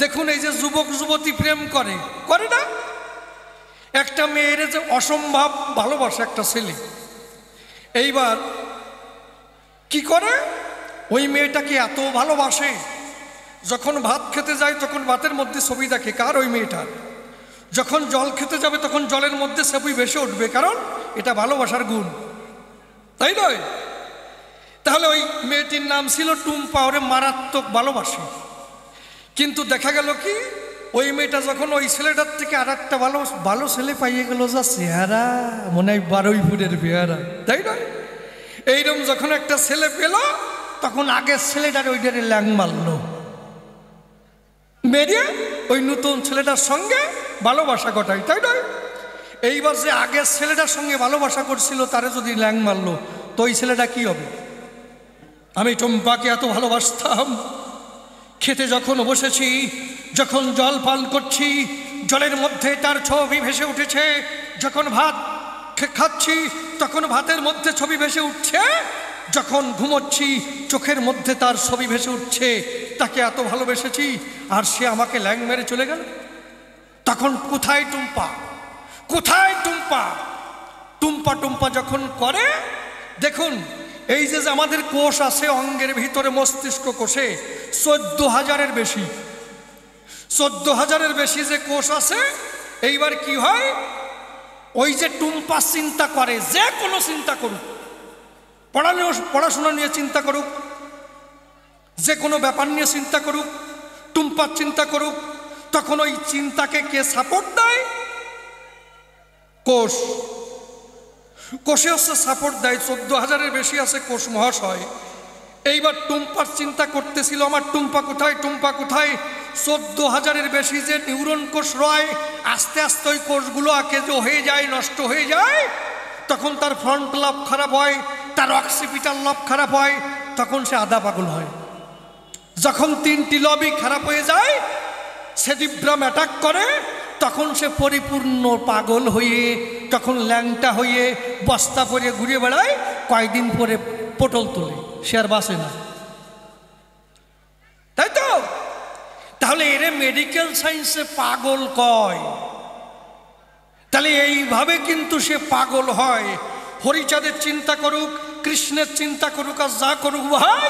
দেখুন এই যে যুবক যুবতী প্রেম করে, করে না? একটা মেয়ের যে অসম্ভব ভালোবাসে একটা ছেলে, এইবার কি করে, ওই মেয়েটাকে এত ভালোবাসে, যখন ভাত খেতে যায় তখন ভাতের মধ্যে ছবি দেখে কার, ওই মেয়েটার। যখন জল খেতে যাবে তখন জলের মধ্যে ছবি ভেসে উঠবে, কারণ এটা ভালোবাসার গুণ, তাই নয়? তাহলে ওই মেয়েটির নাম ছিল টুম্পা, ওরে মারাত্মক ভালোবাসে। কিন্তু দেখা গেল কি, ওই মেয়েটা যখন ওই ছেলেটার থেকে আর একটা ভালো ছেলে পাইয়ে গেল, যা চেহারা, মনে হয় 12 ফুটের পেয়ারা, তাই নয়? এইরকম যখন একটা ছেলে পেল, তখন আগের ছেলেটার ওইটারে ল্যাং মারলো, মেরে ওই নতুন ছেলেটার সঙ্গে ভালোবাসা ঘটায়, তাই নয়? এইবার যে আগের ছেলেটার সঙ্গে ভালোবাসা করছিল তারে যদি ল্যাং মারলো, তো ওই ছেলেটা কি হবে? আমি টুম্পাকে এত ভালোবাসতাম, খেতে যখন বসেছি, যখন জল পান করছি, জলের মধ্যে তার ছবি ভেসে উঠেছে, যখন ভাত খাচ্ছি তখন ভাতের মধ্যে ছবি ভেসে উঠছে, যখন ঘুমোচ্ছি চোখের মধ্যে তার ছবি ভেসে উঠছে, তাকে এত ভালোবেসেছি, আর সে আমাকে ল্যাং মেরে চলে গেল। তখন কোথায় টুম্পা, কোথায় টুম্পা? টুম্পা টুম্পা যখন করে, দেখুন এই যে আমাদের কোষ আছে অঙ্গের ভিতরে, মস্তিষ্ক কোষে 14,000-এর বেশি, 14,000-এর বেশি যে কোষ আছে। এইবার কি হয়, ওই যে টুম্পা চিন্তা করে, যে কোনো চিন্তা করুক, পড়াশোনা নিয়ে চিন্তা করুক, যে কোনো ব্যাপার নিয়ে চিন্তা করুক, টুম্পার চিন্তা করুক, তখন ওই চিন্তাকে কে সাপোর্ট দেয়? কোষ। কোষে হচ্ছে সাপোর্ট দেয়, 14,000-এর বেশি আছে কোষ মহাশয়। এইবার টুম্পার চিন্তা করতেছিল, আমার টুম্পা কোথায়, টুম্পা কোথায়? 14,000-এর বেশি যে নিউরন কোষ রয়, আস্তে আস্তে ওই কোষগুলো আঁকেজো হয়ে যায়, নষ্ট হয়ে যায়। তখন তার ফ্রন্ট লব খারাপ হয়, তার অক্সিপিটাল লব খারাপ হয়, তখন সে আধা পাগল হয়। যখন 3টি লবই খারাপ হয়ে যায়, সেরিব্রাম অ্যাটাক করে, তখন সে পরিপূর্ণ পাগল হয়ে, তখন ল্যাংটা হয়ে বস্তা পরে ঘুরে বেড়ায়, কয়েকদিন পরে পটল তোলে, সে আর বাঁচে না, তাই তো? তাহলে এরে মেডিকেল সায়েন্সে পাগল কয়। তাহলে এইভাবে কিন্তু সে পাগল হয়। হরিচাঁদের চিন্তা করুক, কৃষ্ণের চিন্তা করুক, আর যা করুক ভাই,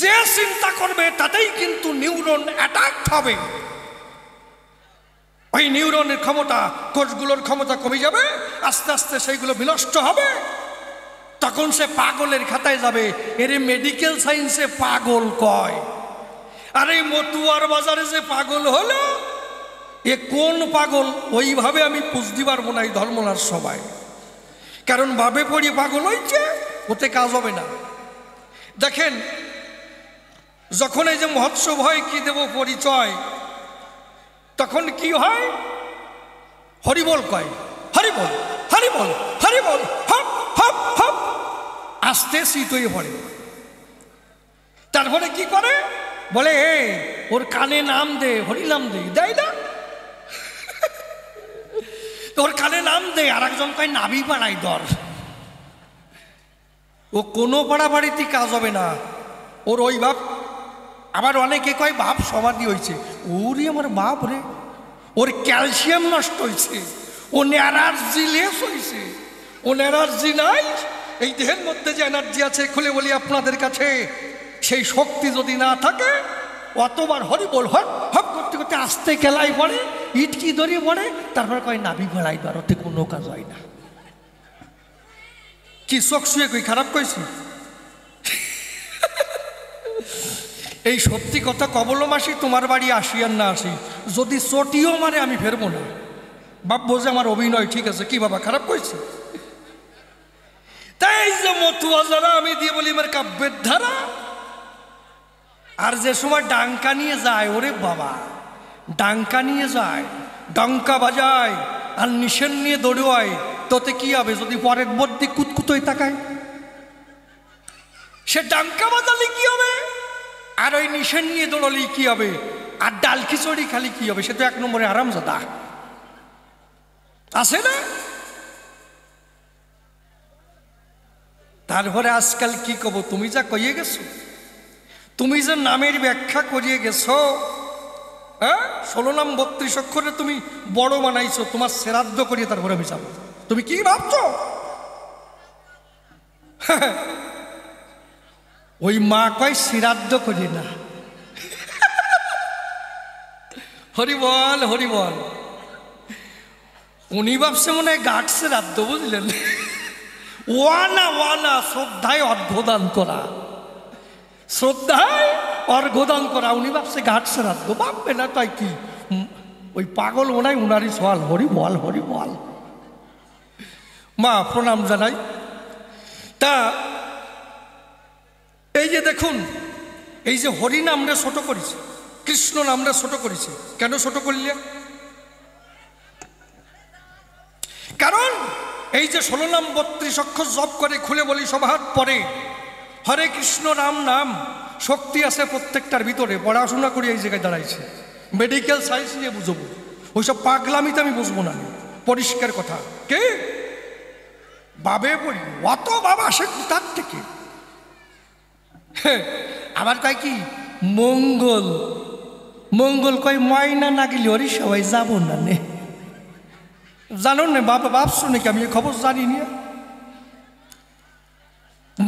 যে চিন্তা করবে তাতেই কিন্তু নিউরন অ্যাটাক হবে। ওই নিউরনের ক্ষমতা, কোষগুলোর ক্ষমতা কমে যাবে, আস্তে আস্তে সেইগুলো বিনষ্ট হবে, তখন সে পাগলের খাতায় যাবে। এর মেডিকেল সায়েন্সে পাগল কয়। আর এই মতুয়ার বাজারে যে পাগল হলো, এ কোন পাগল ওইভাবে আমি বুঝতে পারবো না এই ধর্মলার সবাই, কারণ ভাবে পড়ি পাগল হয়েছে, ওতে কাজ হবে না। দেখেন যখন এই যে মহোৎসব হয়, কি দেব পরিচয়, তখন কি হয়, হরিবল কয়, হরিবল হরিবল হরিবল, হপ হপ হপ, আস্তে শীত হয়ে পড়ে। তারপরে কি করে, বলে ওর কানে নাম দে, হরিনাম দে, দেয় না? ওর কানে নাম দে, আর একজন কয় নাভি পাড়াই দর। ও কোনো পাড়াবাড়িতে কাজ হবে না, ওর ওই বাপ। আবার অনেকে কয় বাপ সমাধি হয়েছে, ওরে আমার বাপ রে, ওর ক্যালসিয়াম নষ্ট হয়েছে, ও এনার্জি লেস হয়েছে, ও এনার্জি নাই। এই দেহের মধ্যে যে এনার্জি আছে, খুলে বলি আপনাদের কাছে, সেই শক্তি যদি না থাকে, অতবার হরিবল হপ হপ করতে করতে আস্তে খেলাই পড়ে, ইটকি দড়িয়ে পড়ে, তারপরে কয় নাভি ফেলাই দর, ওতে কোনো কাজ হয় না। কি চোখ শুয়ে কই খারাপ কইছি? এই সত্যি কথা, কবলমাসি তোমার বাড়ি আসি আর না আসি, যদি চটিও মারে আমি ফেরবো না। বাপ বোঝে আমার অভিনয়, ঠিক আছে, কি বাবা খারাপ কইছে? তাই যে মতুয়া যারা আমি দিয়ে বলি আমার কাব্যের ধারা, আর যে সময় ডাঙ্কা নিয়ে যায়, ওরে বাবা, ডাঙ্কা নিয়ে যায়, ডঙ্কা বাজায়, আর নিশান নিয়ে দৌড়ায়, তোতে কি হবে যদি পরের মধ্যে কুতকুতোয় তাকায়? সে ডাঙ্কা বাজালে কি হবে, আর ওই নিশান নিয়ে দৌড়ালেই কি হবে, আর ডাল খিচড়ি খালি কি হবে? সে তো 1 নম্বরে আরামজাদা, আছে না? তারপরে আজকাল কি কব, তুমি যা কইয়ে গেছো, তুমি যে নামের ব্যাখ্যা করিয়ে গেছো, হ্যাঁ 16 নাম 32 অক্ষরে তুমি বড় বানাইছো, তোমার শ্রাদ্ধ করিয়ে তারপরে আমি যাবো। তুমি কি ভাবছো? ওই মা কয় শ্রাদ্ধ করি না। হরি বল হরি বল। উনি ভাবছে মনে হয় গাঠ শ্রাদ্ধ, বুঝলেন? ওয়ানা ওয়ানা শ্রদ্ধায় অর্ঘ্যদান করা, শ্রদ্ধায় অর্ঘ্যদান করা। উনি ভাবছে ঘাট শ্রাদ্ধ, ভাববে না তাই কি? ওই পাগল ওনাই উনারই সওয়াল। হরি বল হরি বল। মা প্রণাম জানাই। তা এই যে দেখুন, এই যে হরি নামটা ছোট করেছে, কৃষ্ণ নামটা ছোট করেছে। কেন ছোট করলে? কারণ এই যে 16 নাম 32 অক্ষর জপ করে, খুলে বলি সবার পরে হরে কৃষ্ণ রাম নাম, শক্তি আছে প্রত্যেকটার ভিতরে। পড়াশোনা করি এই জায়গায় দাঁড়াইছে, মেডিকেল সায়েন্স নিয়ে বুঝবো, ওইসব পাগলামিতে আমি বুঝবো না। পরিষ্কার কথা, কে বাবে পড়ি অত বাবা আসে তার থেকে। আবার কয় কি মঙ্গল, মঙ্গল কয় ময়না না গেলে ওরই সবাই যাবো না নে। জানো না বাবা, ভাবছো নাকি আমি খবর জানি না?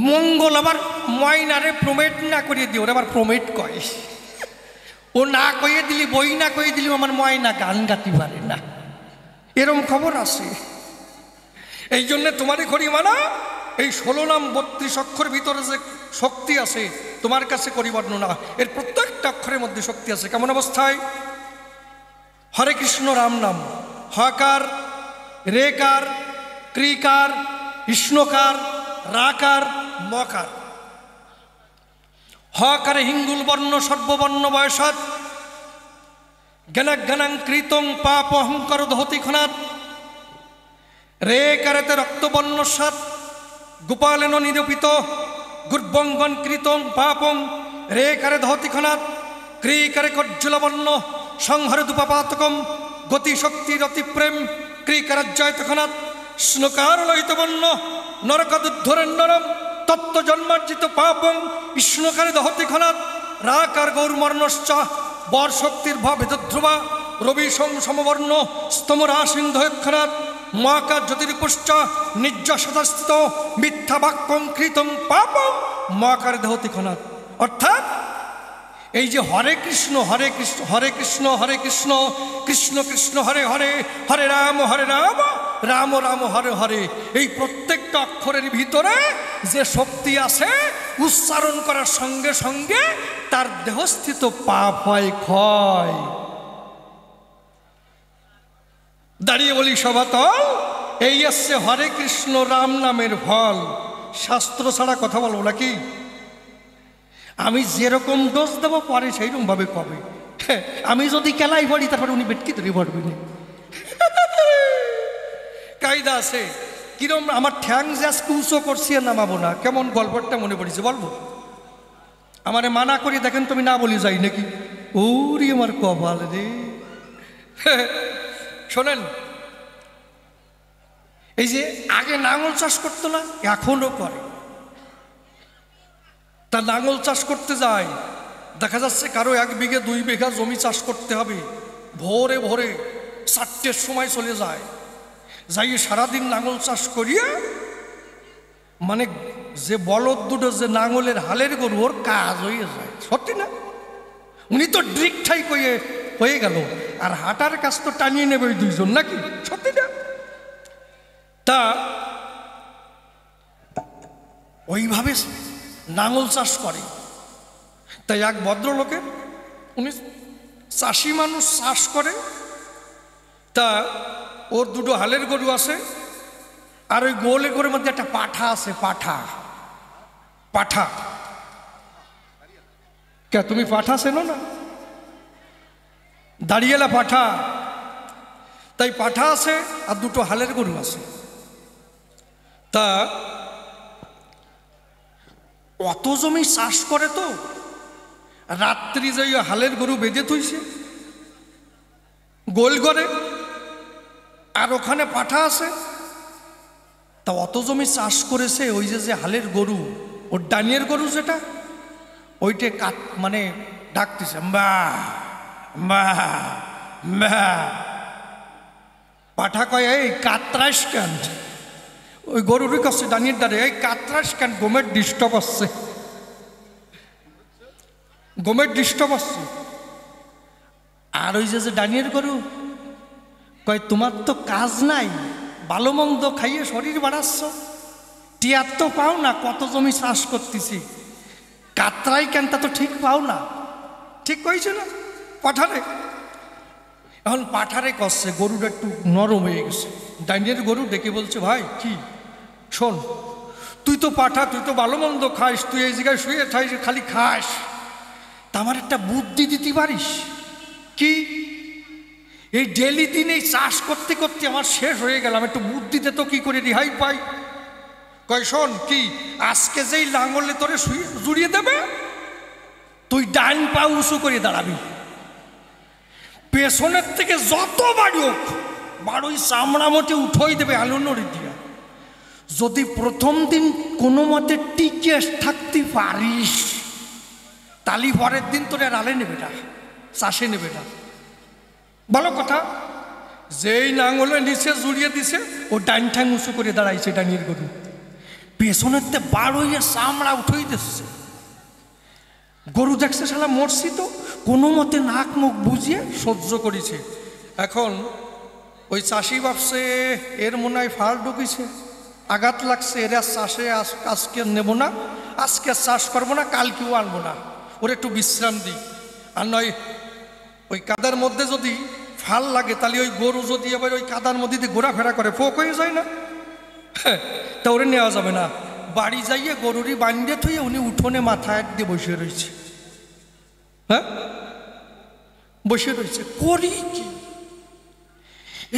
মঙ্গল আবার ময়নারে প্রমেট না করিয়ে দিই, ওরা আবার প্রমেট কয়। ও না কইয়ে দিলি, বই না কইয়ে দিলি আমার ময়না গান গাতে পারে না, এরম খবর আছে। এই জন্যে তোমারই করি মানা, এই 16 নাম 32 অক্ষর ভিতরে যে শক্তি আছে তোমার কাছে করি বর্ণনা, এর প্রত্যেকটা অক্ষরের মধ্যে শক্তি আছে। কেমন অবস্থায়? হরে কৃষ্ণ রাম নাম, হকার রেকার ক্রিকার কৃষ্ণকার রাকার মকার। হকারে হিঙ্গুল বর্ণ সর্ববর্ণ বয়সাত, জ্ঞানাজ্ঞানাং কৃতং পাপ অহংকার দহতি খনাত। রেকারেতে রক্তবর্ণ সাত, গোপালেন নিরূপিত গুর্বঙ্গন কৃতং পাপং। রেকারে দহতি খনাত, ক্রিকারে কজ্জলবর্ণ সংহরে দুপাপাতকম। গতি শক্তির অতিপ্রেম ক্রিকারাজ্জয় তখনাত। স্নকার লোহিত বর্ণ নরকদুদ্ধরেন নরম, তত্ত্ব জন্মার্জিত পাপং। বিষ্ণুকারে দহতি খনাত, রাকার গৌরমর্ণশ্চ বর শক্তির ভেদধ্রুবা। রবি সমবর্ণ স্তমরা সিন্ধয়ক্ষণাৎ, মহাকার জ্যোতির্পুশ্চ নির্যশতস্থিত মিথ্যা বাক্যং কৃতং পাপং মহাকারে দহতি খনাৎ। অর্থাৎ এই যে হরে কৃষ্ণ হরে কৃষ্ণ হরে কৃষ্ণ হরে কৃষ্ণ কৃষ্ণ কৃষ্ণ হরে হরে, হরে রাম রাম রাম হরে হরে, এই প্রত্যেকটা অক্ষরের ভিতরে যে শক্তি আছে, উচ্চারণ করার সঙ্গে সঙ্গে তার দেহস্থিত পাপ হয় ক্ষয়। দাঁড়িয়ে বলি সবাতল, এই আসছে হরে কৃষ্ণ রাম নামের ফল। শাস্ত্র ছাড়া কথা বলবো নাকি? আমি যেরকম দোষ দেবো পরে সেইরকম ভাবে কবে। আমি যদি কেলাই পড়ি তারপরে উনি বেটকি ধরে পড়বেন। কায়দা আছে কিরম, আমার ঠ্যাং জ্যাস কুচো করছি আর নামাবো না। কেমন গল্পটা মনে পড়েছে বলবো? আমারে মানা করি দেখেন, তুমি না বলি যাই নাকি? ওরে আমার কপাল রে। শোনেন, এই যে আগে নাঙল চাষ করতো না, এখনো করে। তা নাঙল চাষ করতে যায়, দেখা যাচ্ছে কারো 1 বিঘে 2 বিঘা জমি চাষ করতে হবে, ভোরে ভোরে 4টের সময় চলে যায়, যাই সারাদিন নাঙল চাষ করিয়া, মানে যে বলদ দুটো যে নাঙলের হালের গরু, ওর কাজ হয়ে যায়। সত্যি না? উনি তো ড্রিক ঠাই হয়ে গেল, আর হাঁটার কাজ তো টানিয়ে নেবে ওই 2 জন নাকি? সত্যি না? তা ওইভাবে নাঙল চাষ করে। তাই এক ভদ্রলোকের, উনি চাষি মানুষ, চাষ করে। তা ওর 2টো হালের গরু আছে, আর ওই গোলে গরুর মধ্যে একটা পাঠা আছে। পাঠা কে তুমি পাঠা চেনো না? দাঁড়িয়েলা পাঠা। তাই পাঠা আছে আর 2টো হালের গরু আছে। তা অত জমি চাষ করে, তো রাত্রি যাই হালের গরু বেঁধে থইছে গোল করে, আর ওখানে পাঠা আছে। তা অত জমি চাষ করেছে, ওই যে হালের গরু, ওর ডানিয়ের গরু যেটা, ওইটে মানে ডাকতেছে বা বা বা। পাঠা কয় এই কাতরাস কেন? ওই গরুরই কাছে দাঁড়িয়ে দাঁড়িয়ে এই কাতরাস কেন? গোমের ডিস্টার্ব আসছে, গোমের ডিস্টার্ব আসছে। আর ওই যে ডানিয়ের গরু কয় তোমার তো কাজ নাই, ভালো মন্দ খাইয়ে শরীর বাড়াচ্ছ, টিয়ার তো পাও না, কত জমি চাষ করতেছি, কাতরাই কেন তা তো ঠিক পাও না। ঠিক কইছে না পাঠারে? এখন পাঠারে কষছে, গরুটা একটু নরম হয়ে গেছে। ডাইনিয়ার গরু ডেকে বলছে ভাই কি শোন, তুই তো পাঠা, তুই তো ভালো মন্দ খাস, তুই এই জায়গায় শুয়ে থাইস খালি খাস, তা আমার একটা বুদ্ধি দিতে পারিস কি? এই ডেলি দিন এই চাষ করতে করতে আমার শেষ হয়ে গেলাম, একটু বুদ্ধি দে তো কি করে রেহাই পাই। কয় শোন কি, আজকে যেই লাঙলে তোরে জুড়িয়ে দেবে, তুই ডান পা উঁচু করে দাঁড়াবি, পেছনের থেকে যত বাড়ি হোক বাড়ি চামড়া মোটে উঠোই দেবে আলুনড়ি দিয়া। যদি প্রথম দিন কোনো মতে টিকে থাকতে পারিস, তালি পরের দিন তোরে আর আলে নেবে না, চাষে নেবে না। ভালো কথা। যেই লাঙলে নিচে জুড়িয়ে দিছে, ও ডাইন ঠ্যাং উঁচু করে দাঁড়াইছে ডাইনির গরু, পেছনের তে বাড়ইয়ে চামড়া উঠেই দিচ্ছে। গরু দেখছে শালা মরছি তো, কোনো মতে নাক মুখ বুঝিয়ে সহ্য করেছে। এখন ওই চাষি ভাবছে এর মনে হয় ফাল ঢুকিছে, আঘাত লাগছে, এরা চাষে আজকে নেব না, আজকে চাষ করবো না, কালকেও আনবো না, ওর একটু বিশ্রাম দিই। আর নয় ওই কাদার মধ্যে যদি ফাল লাগে, তাহলে ওই গরু যদি আবার ওই কাদার মধ্যে দিয়ে ঘোরাফেরা করে ফোক হয়ে যায় না, তা ওরে নেওয়া যাবে না। বাড়ি যাইয়ে গরুরই বান্ডে থুয়ে উনি উঠোনে মাথায় দিয়ে বসে রয়েছে। হ্যাঁ, বসে রয়েছে। করি কি?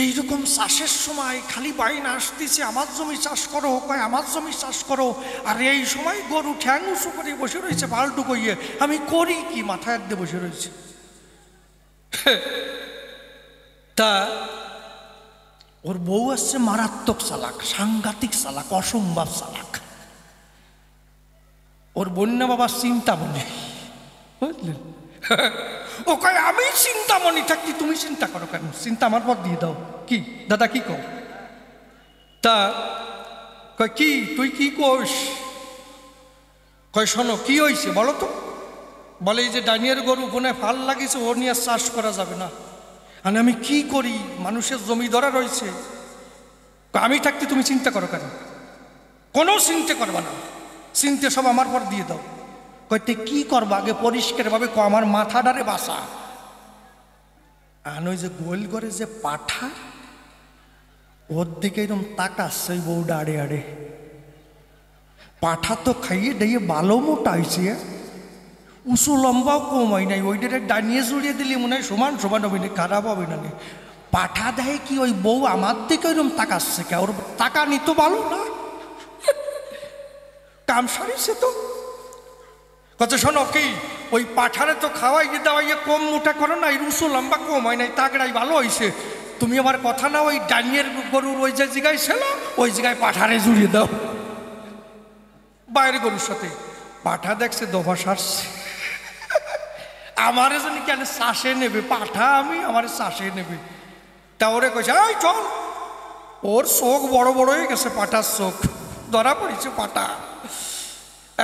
এইরকম চাষের সময় খালি বাইন আসতেছে, আমার জমি চাষ করো, কয় আমার জমি চাষ করো, আর এই সময় গরু ঠ্যাং উঁচু করে বসে রয়েছে পাল্টু কইয়ে, আমি করি কি? মাথায় দিয়ে বসে রয়েছে। তা ওর বউ আসছে মারাত্মক চালাক, সাংঘাতিক চালাক, অসম্ভব চালাক। ওর বন্যা বাবা চিন্তামণি, বুঝলেন? ও কয় আমি চিন্তামণি থাকি, তুমি চিন্তা করো কেন? চিন্তা আমার পর দিয়ে দাও। কি দাদা কি কও? তা কয় কি তুই কি কোস? কয় শোনো কি হয়েছে বলো তো। বলে এই যে ডাইনিয়ার গরু বনে ফাল লাগিয়েছে, ও নিয়ে চাষ করা যাবে না। আর আমি কি করি, মানুষের জমি ধরা রয়েছে। আমি থাকতে তুমি চিন্তা করো কেন? কোনো চিন্তা করবা না, চিন্তা সব আমার পর দিয়ে দাও। কইতে কি করবা আগে পরিষ্কার ভাবে ক, আমার মাথাটারে বাসা। আর ওই যে গোল করে যে পাঠা, ওর দিকে এরকম তাকাচ্ছে ওই বউটা আড়ে আড়ে। পাঠা তো খাইয়ে দিয়ে ভালো মোটা হয়েছে, উঁচু লম্বাও কম হয় নাই, ওইটারে ডানিয়ে জুড়িয়ে দিলে মনে হয় সমান সমান হবে না, খারাপ হবে না। পাঠা দেয় কি ওই বউ আমার দিকে ওইরকম তাকাচ্ছে কে? ওর টাকা নিত ভালো না, কাম সারিছে তো। কত শোনো কি, ওই পাঠারে তো খাওয়াইয়ে দাওয়াইয়ে কম মোটা করো না, এই উঁচু লম্বা কম হয় নাই, তাগড়াই ভালো হয়েছে। তুমি আমার কথা না, ওই ডানিয়ের গরুর ওই যে জায়গায় ছিল, ওই জায়গায় পাঠারে জুড়িয়ে দাও বাইরের গরুর সাথে। পাঠা দেখছে দফা সারছে, আমারে জানি কেন চাষে নেবে, পাঠা আমি আমার চাষে নেবে। তা ওরে কইছে এই চল। ওর চোখ বড় বড় হয়ে গেছে, পাঠার চোখ ধরা পড়েছে পাঠা।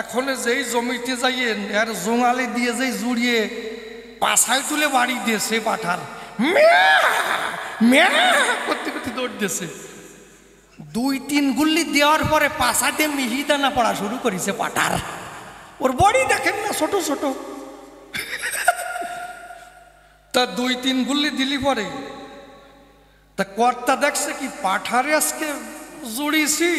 এখন যেই জমিতে যাইয়ে এর জোঙালে দিয়ে যেই জুড়িয়ে পাছায় তুলে বাড়ি দিয়েছে, পাঠার করতে করতে দৌড় দিয়েছে। 2-3 গুল্লি দেওয়ার পরে পাছাতে মিহিদানা পড়া শুরু করেছে পাঠার। ওর বডি দেখেন না ছোট ছোট। তা 2-3 গুল্লি দিলি পরে তা কর্তা দেখছে কি পাঠারে আজকে জুড়িয়েছি,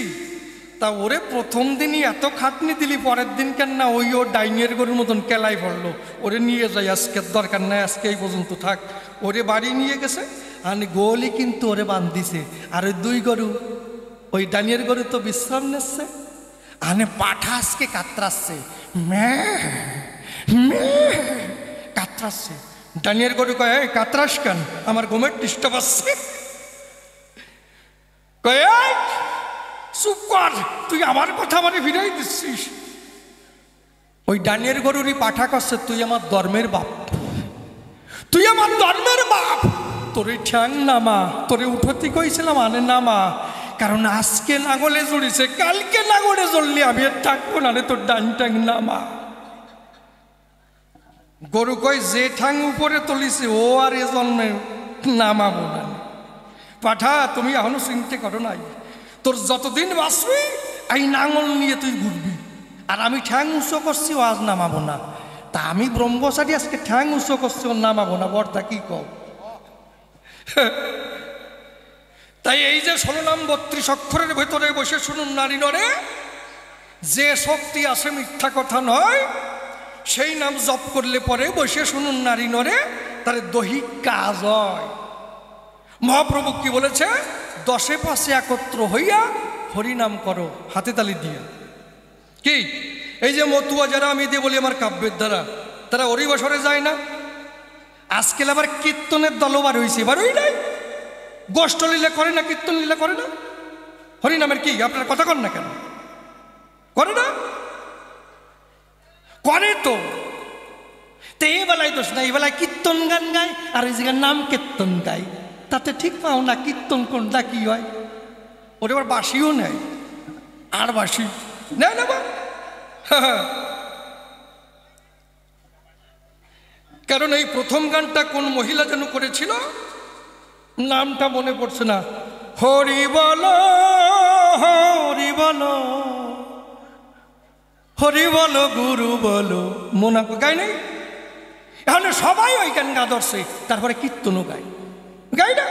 তা ওরে প্রথম দিনই এত খাটনি দিলি, পরের দিন কেন না ওই ওর ডাইনিয়ার গরুর মতন কেলাই পড়লো। ওরে নিয়ে যাই, আজকের দরকার নাই, আজকে এই পর্যন্ত থাক। ওরে বাড়ি নিয়ে গেছে, আর গোলি কিন্তু ওরে বান্ধিছে। আর ওই 2 গরু, ওই ডাইনিয়ার গরু তো বিশ্রাম নিচ্ছে, আনে পাঠা আজকে কাতরাচ্ছে, কাতরাচ্ছে। ডাইনিয়ার গরু কয় এই কাতরাস কেন? আমার ঘুমের ডিস্টার্ব আসছে। কয় চুপ কর, তুই আমার কথা মানে ফিরাই দিচ্ছিস। ওই ডানের গরুরই পাঠা করছে, তুই আমার ধর্মের বাপ, তুই আমার ধর্মের বাপ, তোরে ঠ্যাং নামা, তোরে উঠতি কইছিলাম আনে নামা, কারণ আজকে নাঙলে জড়িছে, কালকে নাঙলে জ্বললে আমি আর থাকবো না রে, তোর ডান ঠ্যাং নামা। গরু কয় যে ঠ্যাং উপরে তুলিছে ও আর এ জন্মে নামাবো না। পাঠা তুমি এখনো চিনতে করো নাই, তোর যতদিন বাঁচবি এই নাঙল নিয়ে তুই ঘুরবি, আর আমি ঠ্যাং উঁচু করছি ও আজ নামাবো না। তা আমি ব্রহ্মচারী আজকে ঠ্যাং উঁচু করছি ও নামাবো না, বর্তা কি কও? তাই এই যে 16 নাম 32 অক্ষরের ভেতরে বসে শুনুন নারী নরে, যে শক্তি আছে মিথ্যা কথা নয়, সেই নাম জপ করলে পরে বসে শুনুন নারী নরে, তার দৈহিক কাজ হয়। মহাপ্রভু কি বলেছে? 10 পাশে একত্র হইয়া হরিনাম করো, হাতে তালি দিয়ে। কি এই যে মতুয়া যারা আমি দিয়ে বলি আমার কাব্যের দ্বারা, তারা হরিবাসরে যায় না? আজকাল আবার কীর্তনের দলবার হয়েছে, এবার ওই নাই গোষ্ঠ লীলা করে না, কীর্তন লীলা করে না, হরিনামের কি আপনার কথা কন না কেন? করে না? করে তো। এই বেলায় দোষ না, এই বেলায় কীর্তন গান গায় আর ওই জায়গায় নাম কীর্তন গায়, তাতে ঠিক পাও না কীর্তন কোনটা কি হয়। ওরে আবার বাসিও নেয়, আর বাসি নেয় না বা। কারণ এই প্রথম গানটা কোন মহিলা যেন করেছিল, নামটা মনে পড়ছে না। হরি বলো হরি বলো হরি বলো গুরু বলো, মনে গায় নাই? এখন সবাই ওই গান গা ধরছে, তারপরে কীর্তনও গায়, গায় না?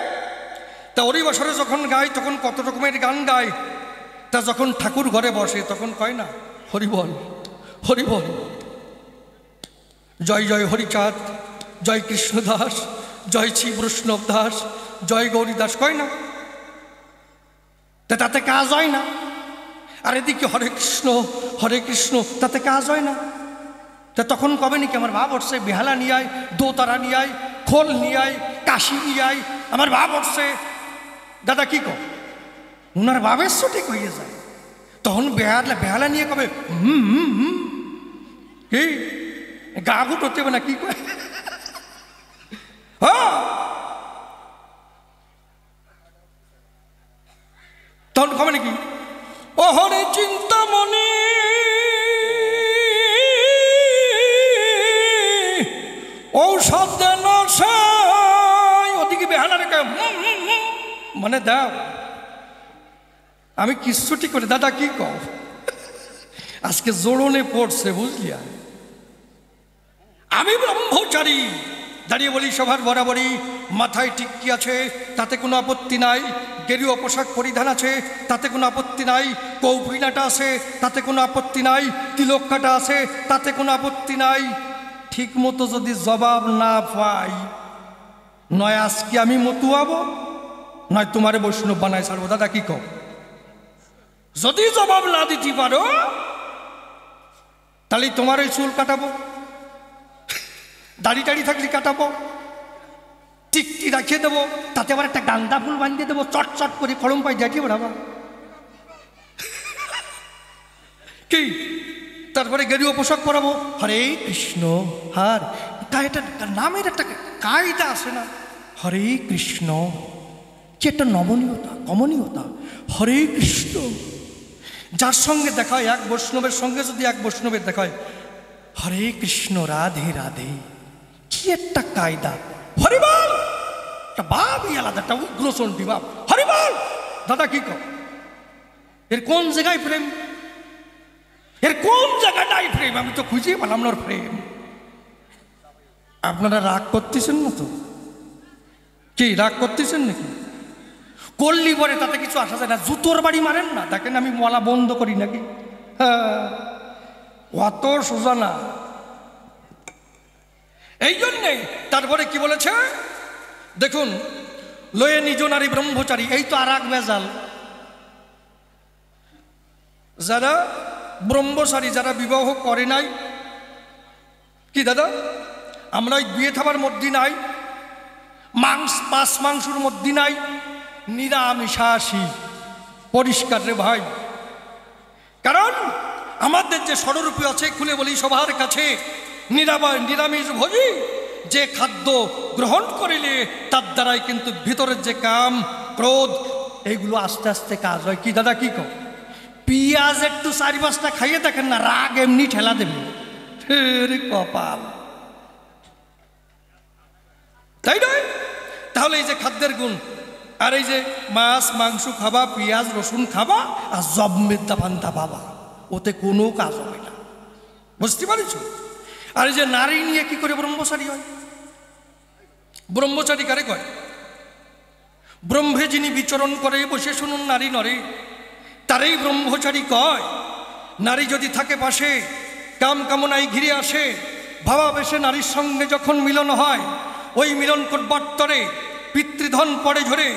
তা হরিবাসরে যখন গায় তখন কত রকমের গান গায়। তা যখন ঠাকুর ঘরে বসে তখন কয় না হরি বল হরি বল, জয় জয় হরিচাঁদ, জয় কৃষ্ণদাস, জয় শ্রী বৈষ্ণব দাস, জয় গৌরী দাস, কয় না? তাতে কাজ হয় না। আর এদিকে হরে কৃষ্ণ, তাতে কাজ হয় না। তা তখন কবে নাকি আমার ভাব উঠছে বেহালা নিয়ে আয়, দোতারা নিয়ে আয়, খোল নিয়ে আয়, কাশি নিয়ে আয়, আমার ভাব উঠছে। দাদা কি কো? উনার ভাবের সঠিক হয়ে যায়। তখন বেহালা নিয়ে কবে কি গা গুট হতে হবে না, কি কয়? তখন কবে নাকি ও হরে চিন্তামণি ঔষধ দেন, ওদিকে বেহালা রেখে মানে দাও, আমি কিচ্ছুটি করে। দাদা কি কও? আজকে জোড়নে পড়ছে বুঝলি। আমি ব্রহ্মচারী দাঁড়িয়ে বলি সবার বরাবরই, মাথায় টিক্কি আছে তাতে কোনো আপত্তি নাই, গেরুয়া পোশাক পরিধান আছে তাতে কোনো আপত্তি নাই, কৌপিনাটা আছে তাতে কোনো আপত্তি নাই, তিলক কাটা আছে তাতে কোনো আপত্তি নাই। ঠিক মতো যদি জবাব না পাই, নয় আজকে আমি মতুয়াবো, নয় তোমারে বৈষ্ণব বানায় ছাড়বো। দাদা কি কও? যদি জবাব না দিতে পারো তাহলে তোমার ওই চুল কাটাবো, দাড়ি টাড়ি থাকলে কাটাবো, টিকটি রাখিয়ে দেবো, তাতে আবার একটা গান্দা ফুল বাঁধিয়ে দেবো, চটচট করে খড়ম পাই জাটিয়ে বেড়াবো কি? তারপরে গেরুয়া পোশাক পরাবো, হরে কৃষ্ণ। হার তা এটা নামের একটা কায়দা আছে না, হরে কৃষ্ণ, কি একটা নমনীয়তা, কমনীয়তা। হরে কৃষ্ণ, যার সঙ্গে দেখা হয়, এক বৈষ্ণবের সঙ্গে যদি এক বৈষ্ণবের দেখা হয়, হরে কৃষ্ণ রাধে রাধে, কি একটা কায়দা। হরিবল, একটা ভাবই আলাদা, একটা উগ্রচণ্ডী ভাব। হরিবল। দাদা কি কর? এর কোন জায়গায় প্রেম, এর কোন জায়গাটাই প্রেম? আমি তো খুঁজে পেলাম না প্রেম। আপনারা রাগ করতেছেন না তো? কি রাগ করতেছেন নাকি? করলি পরে তাতে কিছু আসা যায় না, জুতোর বাড়ি মারেন না। দেখেন আমি মলা বন্ধ করি নাকি? হ্যাঁ, অত সোজা না। এই জন্যে তারপরে কি বলেছে দেখুন, লয়ে নিজ নারী ব্রহ্মচারী। এই তো আর এক বেজাল, যারা ব্রহ্মচারী, যারা বিবাহ করে নাই, কি দাদা আমরা ওই বিয়ে থাবার মধ্যে নাই, মাছ মাংসর মধ্যে নাই, নিরামিষাশী, পরিষ্কার রে ভাই। কারণ আমাদের যে ষড়রূপী আছে, খুলে বলি সবার কাছে, নিরামিষ ভোজী যে খাদ্য গ্রহণ করিলে তার দ্বারাই কিন্তু ভিতরের যে কাম ক্রোধ এইগুলো আস্তে আস্তে কাজ হয়। কি দাদা কি কো? পিঁয়াজ একটু 4-5টা খাইয়ে দেখেন না, রাগ এমনি ঠেলা দেবে, কপাল, তাই নয়? তাহলে এই যে খাদ্যের গুণ, আর এই যে মাছ মাংস খাবা, পেঁয়াজ রসুন খাবা, আর জবমেদা পান্তা পাবা, ওতে কোনো কাজ হবে না, বুঝতে পারছ? আর এই যে নারী নিয়ে কি করে ব্রহ্মচারী হয়? ব্রহ্মচারী কারে কয়? ব্রহ্মে যিনি বিচরণ করে, বসে শুনুন নারী নরে, তারই ব্রহ্মচারী কয়। নারী যদি থাকে পাশে, কাম কামনায় ঘিরে আসে, ভাবাবেশে নারীর সঙ্গে যখন মিলন হয়, ওই মিলন করবত্তরে পিতৃধন পড়ে ঝরে,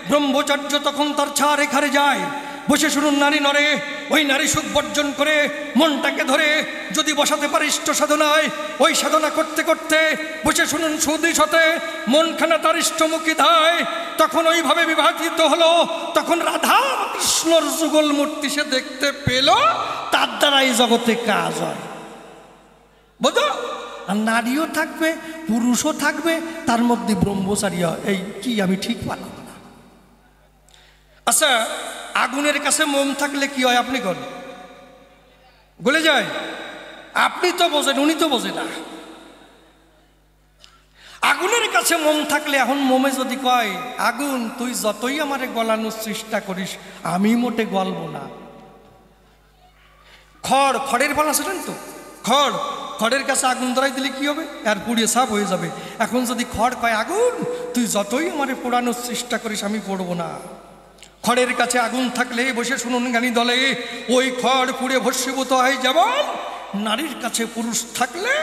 ব্রহ্মচর্য তখন তার ছাড় এখানে যায়। বসে শুনুন নারী নরে, ওই নারী সুখ বর্জন করে মনটাকে ধরে যদি বসাতে পারে ইষ্ট সাধনায়, ওই সাধনা করতে করতে বসে শুনুন সুদিশতে মনখানা তার ইষ্টমুখী ধায়, তখন ওইভাবে বিভাজিত হলো, তখন রাধা কৃষ্ণর যুগল মূর্তি সে দেখতে পেল, তার দ্বারা এই জগতে কাজ হয়, বুঝো? আর নারীও থাকবে, পুরুষও থাকবে, তার মধ্যে ব্রহ্মচারী হয়। এই কি আমি ঠিক পারলাম না? আচ্ছা, আগুনের কাছে মোম থাকলে কি হয় আপনি করেন? গলে যায়? আপনি তো বোঝেন, উনি তো বোঝে না। আগুনের কাছে মোম থাকলে, এখন মোমে যদি কয় আগুন তুই যতই আমারে গলানোর চেষ্টা করিস আমি মোটে গলবো না। খড়ের পালা ছিলেন তো, খড়ের কাছে আগুন ধরাই দিলে কি হবে? আর পুড়িয়ে সাফ হয়ে যাবে। এখন যদি খড় কয় আগুন তুই যতই আমারে পোড়ানোর চেষ্টা করিস আমি পড়বো না। খড়ের কাছে আগুন থাকলে বসে শুনুন জ্ঞানী দলে, ওই খড় পুড়ে ভস্মীভূত হয়। যেমন নারীর কাছে পুরুষ থাকলে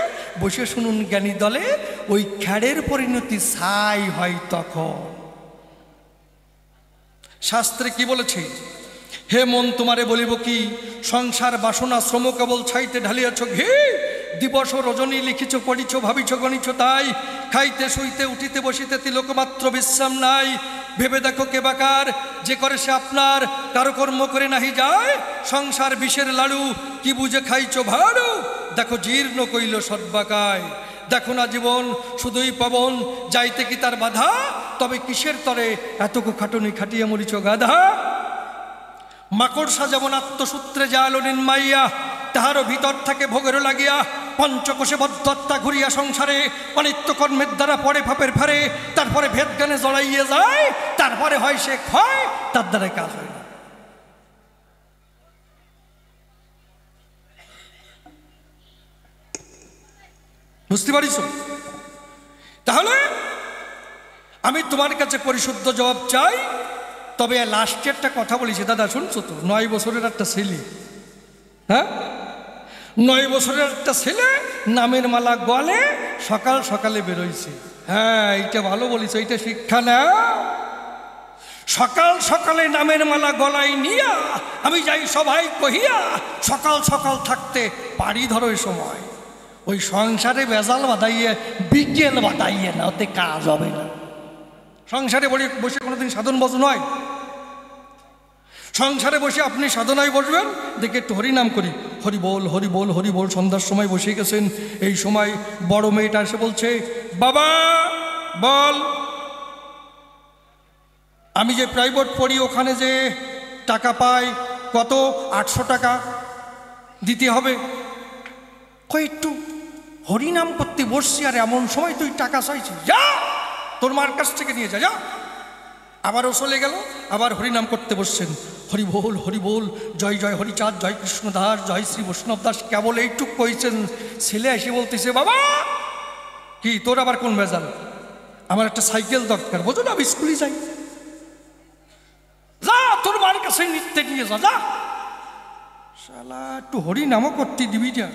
বসে শুনুন জ্ঞানী দলে, ওই খ্যাড়ের পরিণতি ছাই হয়। তখন শাস্ত্রে কি বলেছে? হে মন তোমারে বলিব কি, সংসার বাসনা শ্রম কেবল ছাইতে ঢালিয়াছ ঘি, দিবস রজনী লিখিছ পড়িছ ভাবিছ গণিছ তাই, খাইতে শুইতে উঠিতে বসিতে তিলকমাত্র বিশ্রাম নাই। ভেবে দেখো কে বাকার, যে করে সে আপনার, কারো কর্ম করে নাহি যায়। সংসার বিষের লাড়ু, কি বুঝে খাইছ ভাড়ু, দেখো জীর্ণ কইল সদ্বাকায়। দেখো না জীবন শুধুই পবন, যাইতে কি তার বাধা, তবে কিসের তরে এতকু খাটুনি খাটিয়ে মরিছ গাধা। মাকড়সা যেমন আত্মসূত্রে জাল নির্মাইয়া, তাহারও ভিতর থাকে ভোগের লাগিয়া, পঞ্চকোষে বদ্ধত্তা ঘুরিয়া সংসারে, অনিত্য কর্মের দ্বারা পড়ে ফাপের ফারে, তারপরে ভেদ জ্ঞানে জড়াইয়ে যায়, তারপরে হয় সে ক্ষয়, তার দ্বারা কাজ হয় না। বুঝতে পারিস? তাহলে আমি তোমার কাছে পরিশুদ্ধ জবাব চাই। তবে লাস্টে একটা কথা বলেছি দাদা, শুনছো তো? 9 বছরের একটা ছেলে, হ্যাঁ 9 বছরের একটা ছেলে নামের মালা গলে সকাল সকালে বেরোইছে। হ্যাঁ এইটা ভালো বলিস, এইটা শিক্ষা না। সকাল সকালে নামের মালা গলায় নিয়া আমি যাই সবাই কহিয়া, সকাল সকাল থাকতে পারি ধরো এই সময়, ওই সংসারে বেজাল বাঁধাইয়ে বিকেল বাঁধাইয়ে না, ওতে কাজ হবে না। সংসারে বসে কোনোদিন সাধন ভজন হয়? সংসারে বসে আপনি সাধনায় বসবেন, দেখে একটু হরিনাম করি, হরি বল হরি বল হরি বল। সন্ধ্যার সময় বসে গেছেন, এই সময় বড় মেয়েটা এসে বলছে, বাবা বল, আমি যে প্রাইভেট পড়ি ওখানে যে টাকা পাই কত? 800 টাকা দিতে হবে। কই একটু হরিনাম করতে বসছি, আর এমন সময় তুই টাকা চাইছিস, যা তোর মার কাছ থেকে নিয়ে যা। আবারও চলে গেল, আবার হরিনাম করতে বসছেন, হরি বল জয় জয় হরিচাঁদ, জয় কৃষ্ণ দাস, জয় শ্রী বৈষ্ণব দাস। কেবল এইটুক কইছেন, ছেলে এসে বলতেছে, বাবা কি তোর আবার কোন ভেজাল? আমার একটা সাইকেল দরকার, বোঝো না আমি স্কুলে যাই, যা তোর মার কাছে নিতে নিয়ে যা। যা শালা, একটু হরিনামও করতে দিবি যা।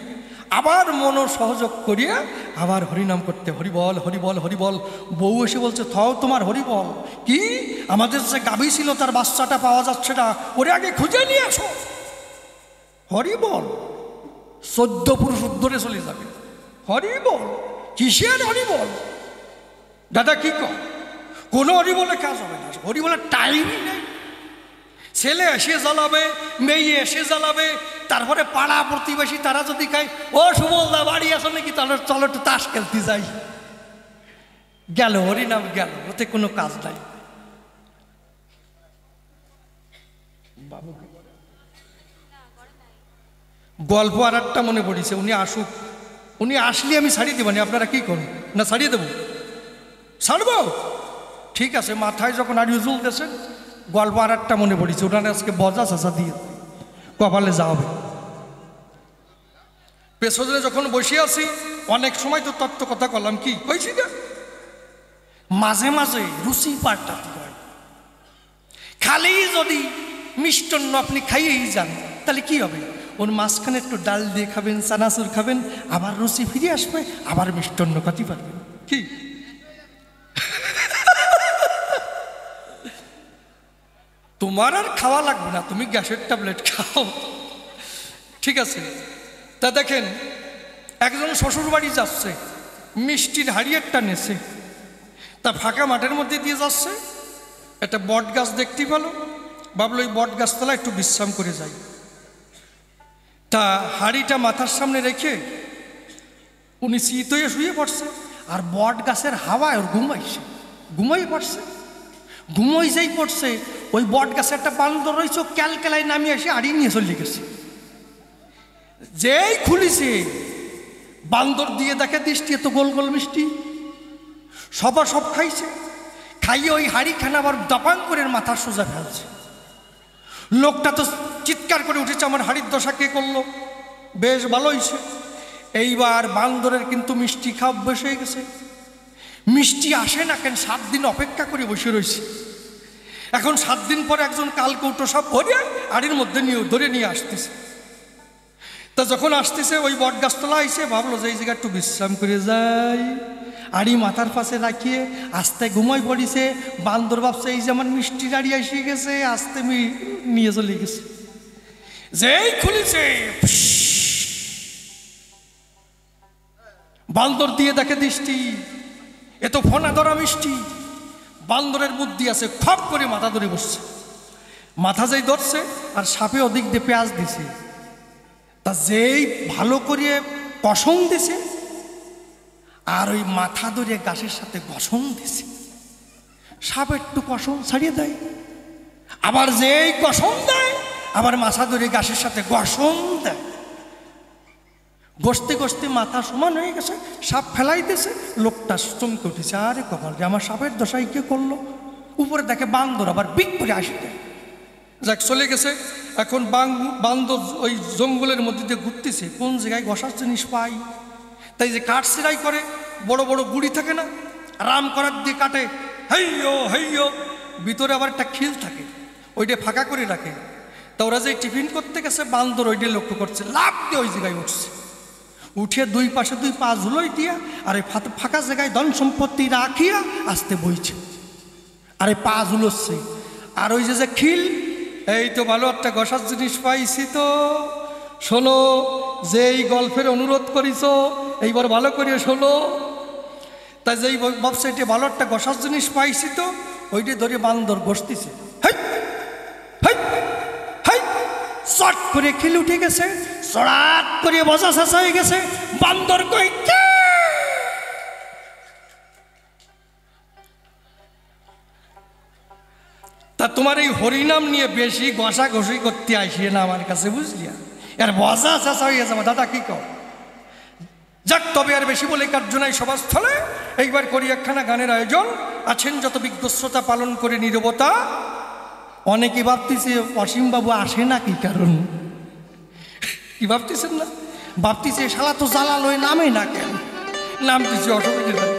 আবার মনোসহযোগ করিয়া আবার হরিনাম করতে, হরিবল হরিবল হরিবল। বউ এসে বলছে, থাও তোমার হরিবল। কি আমাদের যে গাভী ছিল তার বাচ্চাটা পাওয়া যাচ্ছে না, ওরে আগে খুঁজে নিয়ে আসো। হরিবল 14 পুরুষ উদ্ধরে চলে যাবে। হরিবল কিসের হরিবল? দাদা কি কর, কোনো হরিবলে কাজ হবে না, হরিবলের টাইমই নেই। ছেলে এসে জ্বালাবে, মেয়ে এসে জ্বালাবে, তারপরে পাড়া প্রতিবেশী তারা যদি খায়, ও সুবলদা বাড়ি আসো নাকি, তাহলে চলো একটু তাস খেলতে যাই। গেল হরিনাম গেল, ওতে কোনো কাজ নাই। গল্প আর একটা মনে পড়েছে, উনি আসুক, উনি আসলে আমি ছাড়িয়ে দেবানি। আপনারা কি করুন না, ছাড়িয়ে দেবো? ছাড়বো, ঠিক আছে। মাথায় যখন আর ইউজুল দেশেন, গল্প আর একটা মনে পড়েছে, ওখানে আজকে বজা চাষা দিয়ে কপালে যাবে। পেছনে যখন বসে আছি, অনেক সময় তো তত্ত্ব কথা করলাম, কি কইছি না, মাঝে মাঝে রুচি পাল্টাতে হয়। খালি যদি মিষ্টান্ন আপনি খাইয়েই যান, তাহলে কি হবে? ওর মাঝখানে একটু ডাল দিয়ে খাবেন, চানাচুর খাবেন, আবার রুচি ফিরে আসবে, আবার মিষ্টান্ন খাতে পারবেন। কি তোমার আর খাওয়া লাগবে না, তুমি গ্যাসের ট্যাবলেট খাও, ঠিক আছে। তা দেখেন, একজন শ্বশুর বাড়ি যাচ্ছে, মিষ্টির হাড়ি একটা নেছে, তা ফাঁকা মাঠের মধ্যে দিয়ে যাচ্ছে, একটা বট গাছ দেখতে পেল, ভাবলো এই বট গাছতলা একটু বিশ্রাম করে যাই। তা হাড়িটা মাথার সামনে রেখে উনি শীত হয়ে শুয়ে পড়ছে, আর বট গাছের হাওয়ায় ওর ঘুমাই পড়ছে। ঘুমোই যাই পড়ছে, ওই বট গাছে একটা বান্দর রয়েছে, ক্যালকেলায় নামিয়ে এসে হাড়ি নিয়ে চলে গেছে। যেই খুলিছে, বান্দর দিয়ে দেখে দৃষ্টি এত গোল গোল মিষ্টি, সব খাইছে। খাইয়ে ওই হাড়ি খানা আবার দাপাং করে মাথার সোজা ফেলছে। লোকটা তো চিৎকার করে উঠেছে, আমার হাড়ির দশা কে করলো, বেশ ভালো হয়েছে। এইবার বান্দরের কিন্তু মিষ্টি খাওয়া অভ্যেস হয়ে গেছে, মিষ্টি আসে না কেন, 7 দিন অপেক্ষা করে বসে রয়েছে। এখন 7 দিন পরে একজন কালকৌটো সব ভরে হাড়ির মধ্যে ধরে নিয়ে আসতেছে। তা যখন আসতেছে, ওই বট গাছতলা আইসে, ভাবলো যে এই জায়গা একটু বিশ্রাম করে যাই, আড়ি মাথার পাশে রাখিয়ে আস্তে ঘুমাই পড়িছে। বান্দর ভাবছে এই যে আমার মিষ্টি গাড়ি এসে গেছে, আস্তে নিয়ে চলে গেছে। যেই খুলেছে, বান্দর দিয়ে দেখে দৃষ্টি, এ তো ফোনা ধরা মিষ্টি। বান্দরের বুদ্ধি আছে, খপ করে মাথা ধরে বসছে। মাথা যেই ধরছে, আর সাপে ওদিক দিয়ে পেঁয়াজ দিছে, তা যেই ভালো করে কসম দিছে, আর ওই মাথা ধরে গাছের সাথে ঘষণ দিছে, সাপ একটু কসম ছাড়িয়ে দেয়, আবার যেই কসম দেয়, আবার মাথা ধরে গাছের সাথে ঘষণ দেয়। ঘষতে ঘষতে মাথা সমান হয়ে গেছে, সাপ ফেলাই দিয়েছে। লোকটা চমকে উঠেছে, আরে কপাল যে আমার সাপের দশাই কে করলো। উপরে দেখে বান্দর আবার বিক করে আসি দেয়, যাক চলে গেছে। এখন বান্দর ওই জঙ্গলের মধ্যে দিয়ে ঘুরতেছে, কোন জায়গায় ঘষার জিনিস পাই। তাই যে কাঠ সেরাই করে, বড় বড় গুড়ি থাকে না, রাম করার দিয়ে কাটে, হেইয়ো হেইয়ো, ভিতরে আবার একটা খিল থাকে, ওইটা ফাঁকা করে রাখে। তা ওরা যে টিফিন করতে গেছে, বান্দর ওইটা লক্ষ্য করছে, লাফ দিয়ে ওই জায়গায় উঠছে। উঠে 2 পাশে 2 পা ঝুলোই দিয়া, আর এই ফাঁকা জায়গায় ধন সম্পত্তি রাখিয়া আস্তে বইছে, আর এই পা ঝুলোচ্ছে। আর ওই যে খিল, এই তো ভালো একটা ঘষার জিনিস পাইছি, তো শোনো, যে এই গল্পের অনুরোধ করিস, এইবার ভালো করে শোনো। তাই যেই ওয়েবসাইটে ভালো একটা ঘষার জিনিস পাইছি, তো ওইটা ধরে বান্দর ঘষতেছে, চট করে খিল উঠে গেছে, চড়াট করে বজা শেষা হয়ে গেছে। বান্দর কই, তা তোমার এই হরিনাম নিয়ে বেশি ঘষাঘষি করতে আসিয়ে না আমার কাছে, বুঝলি, আর বজা শেষা হয়ে যাবে। দাদা কি কও? যাক, তবে আর বেশি বলে কার্য নাই সভাস্থলে। এইবার করি একখানা গানের আয়োজন। আছেন যত বিজ্ঞ শ্রোতা, পালন করে নীরবতা। অনেকে ভাবতেছে অসীমবাবু আসে না কি কারণ, কি ভাবতেছেন না? ভাবতেছে শালা তো জ্বালা লয়ে নামে না কেন, নামতেছে, অসুবিধা নাই।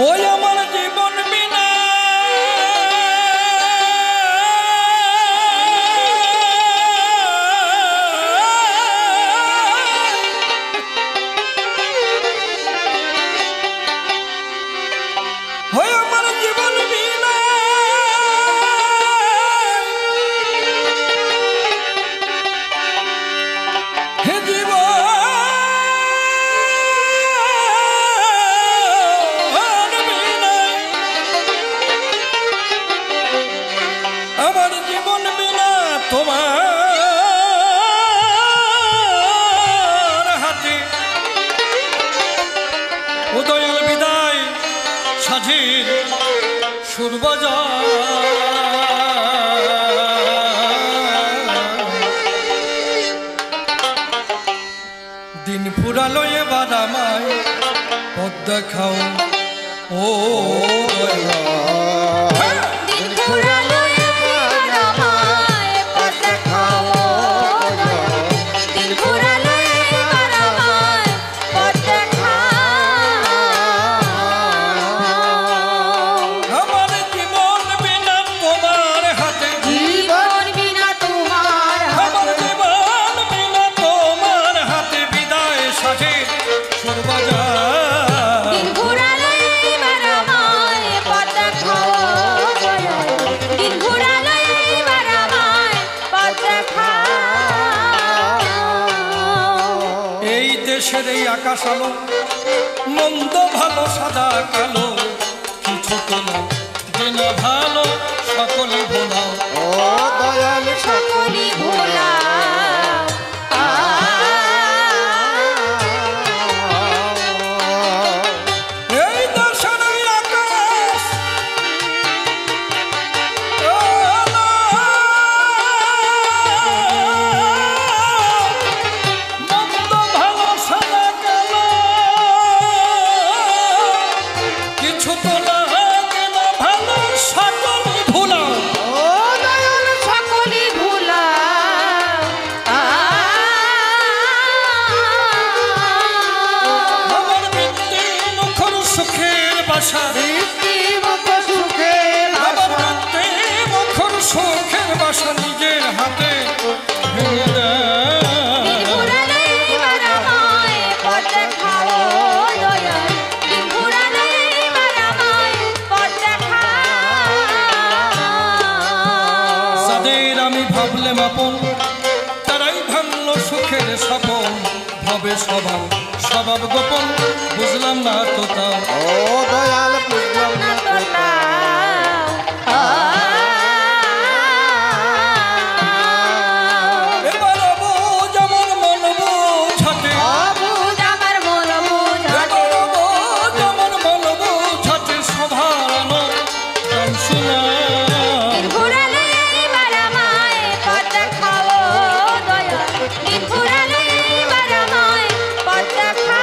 ওই আমার জীবন বিনা সাজের সুর বাজা দিন ফুরালো এবার আমায় পথ দেখাও ও দিন ফুরালো এবার আমায় পথ দেখাও দিন ফুরালো এবার আমায় পথ দেখাও আমার জীবন বিনা তোমার হাতে জীবন বিনা তোমার আমার জীবন বিনা তোমার হাতে বিদায় সাজের সুর বাজা দিন ফুরালো এবার আমায় পথ দেখাও দিন ফুরালো এবার আমায় পথ দেখাও এই দেশের এই আকাশ আলো মন্দ ভালো সাদা কালো কিছু তোলো যে না ভালো সকলে ভোলাও ও দয়াল সকলি ভোলা এই দেশের এই আকাশ মন্দ ভালো সাদা কালো কিছু তোলা যে না ভালো সকলে ভোলাও ও দয়াল সকলি ভোলা আমার বৃত্তি মুখর সুখের বাসা সুখের আমার বৃত্তি মুখর সুখের বাসা নিজের হাতে ভেঙে দেয় দিন ফুরালো এবার আমায় পথ দেখাও দয়াল দিন ফুরালো এবার আমায় পথ দেখাও যাদের আমি ভাবলে মাপন তারাই ভাঙল সুখের স্বপন ভবে স্বভাব স্বভাব গোপন বুঝলাম না তো তাও ও দয়াল বুঝলাম না তোতা এবার বুঝ আমার মন বুঝাতে আমার মন বুঝাতে এবার বুঝ আমার মন বুঝাতে সভারানো গান শোনা দিন ফুরালো এবার আমায় পথ দেখাও দয়াল দিন ফুরালো এবার আমায় পথ দেখাও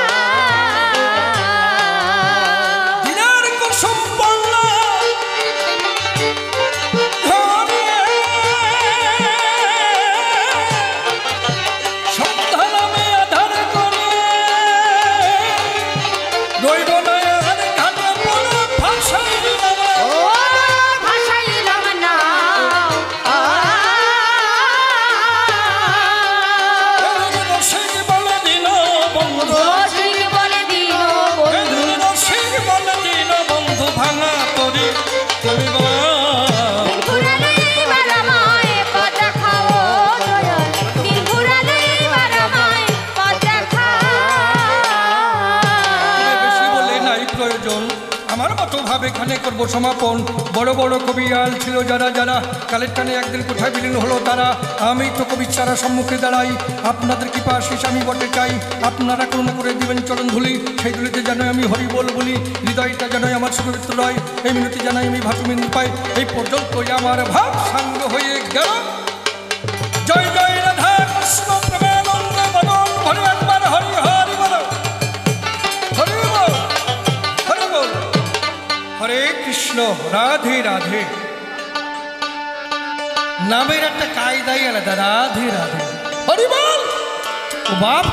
দিনার কুসুম পড়লা ধরে সন্ধ্যা নামে আধার করে রইব না আর ঘাটে পড়ে ফাঁসাই দেওয়া। ও ভাসাইলাম না রসিক বলে দিল বন্ধু রসিক বলে দিল বন্ধু রসিক বলে দিল বন্ধু ভাঙা তরি তুমি বল ফুরালো এবার আমায় পথ দেখাও দয়াল দিন ফুরালো এবার আমায় পথ দেখাও বেশি বলে নাই প্রয়োজন আমার মতো ভাবে এখানে করবো সমাপন বড় বড় কবি আল ছিল যারা যারা কালের টানে একদিন কোথায় বিলীন হলো তারা আমি তো কবির চারা সম্মুখে দাঁড়াই আপনাদের কৃপা শেষ আমি বটে চাই আপনারা করুণা করে দিবেন চরণ ধুলি সেই ধুলিতে জানাই আমি হরি বলি হৃদয়টা জানাই আমার সুপবিত্র রয় এই মিনতি জানাই আমি ভাসুমিন পাই এই পর্যন্তই আমার ভাব সাঙ্গ হয়ে গেল জয় জয় রাধা কৃষ্ণ প্রেমানন্দ বদন হরি একবার হরি হরি বল হরি বল হরি বল হরে কৃষ্ণ রাধে রাধে নামের একটা কায়দাই আলাদা রাধে রাধে হরি বল ও বাপ